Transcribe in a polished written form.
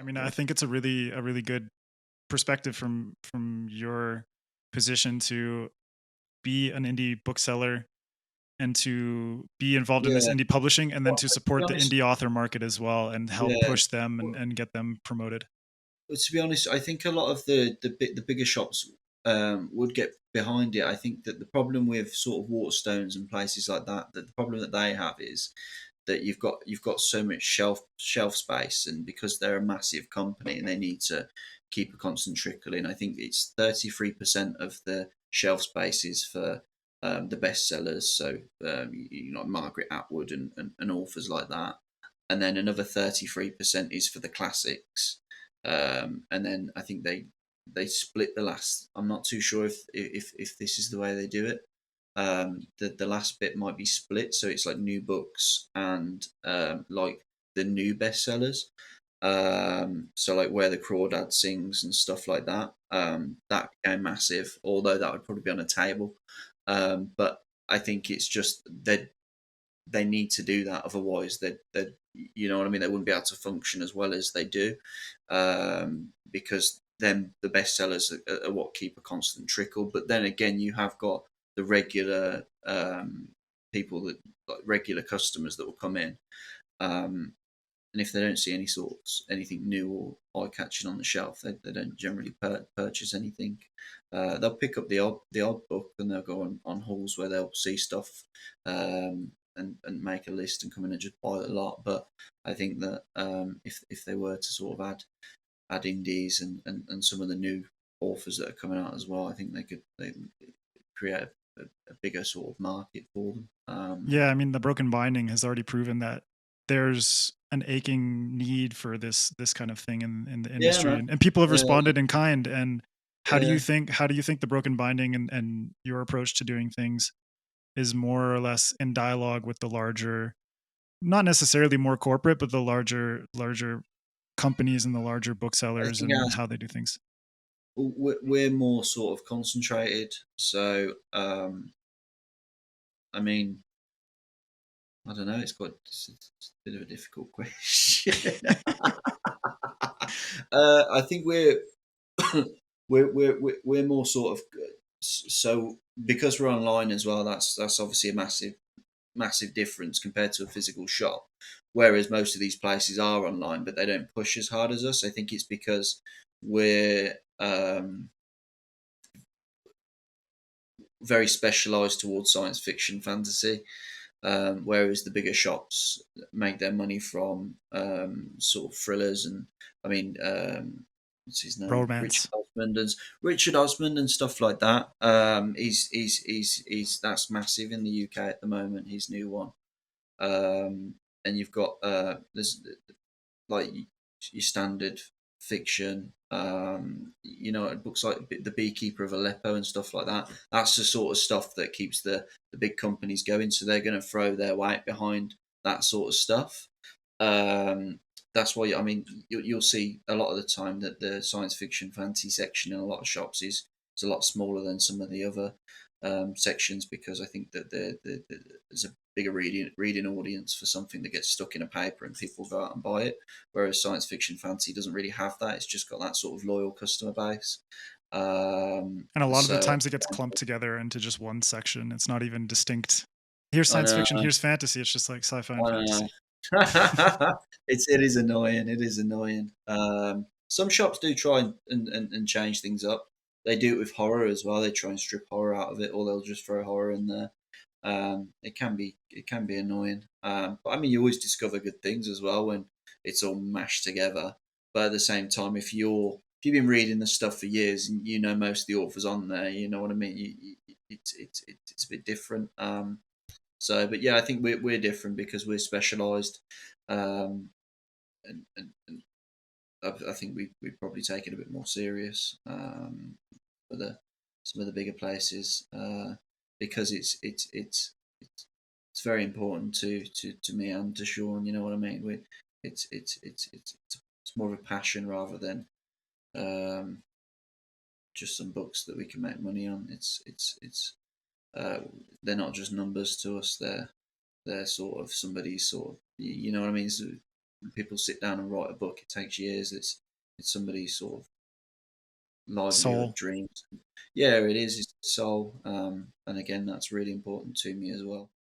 mean, I think it's a really good perspective from your position to be an indie bookseller and to be involved in this Yeah. indie publishing, and then Well, to to be support the honest, indie author market as well and help yeah. push them Well, and get them promoted. to be honest, I think a lot of the bigger shops would get behind it. I think that the problem with sort of Waterstones and places like that, that the problem that they have is that you've got so much shelf space, and because they're a massive company and they need to keep a constant trickle in. I think it's 33% of the shelf spaces for the bestsellers, so Margaret Atwood and authors like that, and then another 33% is for the classics, and then I think they split the last. I'm not too sure if this is the way they do it. The last bit might be split, so it's like new books and like the new bestsellers. So like Where the Crawdad Sings and stuff like that. That became massive, although that would probably be on a table. But I think it's just that they need to do that, otherwise they you know what I mean. They wouldn't be able to function as well as they do, because then the bestsellers are what keep a constant trickle. But then again, you have got the regular people that like regular customers that will come in, and if they don't see anything new or eye catching on the shelf, they don't generally purchase anything. They'll pick up the odd book, and they'll go on hauls where they'll see stuff, and make a list and come in and just buy a lot. But I think that if they were to sort of add indies and some of the new authors that are coming out as well, I think they create a bigger sort of market for them. Yeah, I mean, the broken binding has already proven that there's an aching need for this kind of thing in the Yeah, industry, man. and people have Yeah, responded in kind. And yeah. how do you think the broken binding and your approach to doing things is more or less in dialogue with the larger, not necessarily more corporate, but the larger companies and the larger I booksellers think and how they do things? we're more sort of concentrated. So, I mean, I don't know. It's a bit of a difficult question. I think we're more sort of so because we're online as well. That's obviously a massive difference compared to a physical shop. Whereas most of these places are online, but they don't push as hard as us. I think it's because we're very specialised towards science fiction, fantasy, whereas the bigger shops make their money from sort of thrillers and I mean, what's his name, Romance. Richard Osmond and stuff like that. He's that's massive in the UK at the moment. His new one, and you've got there's like your standard fiction, books like The Beekeeper of Aleppo and stuff like that. That's the sort of stuff that keeps the big companies going. So they're going to throw their weight behind that sort of stuff. Um, that's why I mean you'll see a lot of the time that the science fiction fantasy section in a lot of shops is a lot smaller than some of the other sections, because I think that there's a bigger reading audience for something that gets stuck in a paper and people go out and buy it. Whereas science fiction fantasy doesn't really have that. It's just got that sort of loyal customer base. And a lot of the So times it gets clumped together into just one section. It's not even distinct. Here's I science know, fiction, here's fantasy. It's just like sci-fi and I know. fantasy. It is annoying. It is annoying. Some shops do try and change things up. They do it with horror as well. They try and strip horror out of it, or they'll just throw horror in there. It can be annoying. But I mean, you always discover good things as well when it's all mashed together. But at the same time, if you've been reading the stuff for years and you know most of the authors on there, you know what I mean. It's a bit different. But yeah, I think we're different because we're specialised, and I think we probably take it a bit more serious for the some of the bigger places, because it's very important to me and to Sean. You know what I mean? It's more of a passion rather than um, just some books that we can make money on. Uh, they're not just numbers to us. They're sort of somebody's sort of, you know what I mean. when people sit down and write a book, it takes years. It's somebody's sort of livelihood, Soul. dreams. Yeah, it is. It's the soul. And again, that's really important to me as well.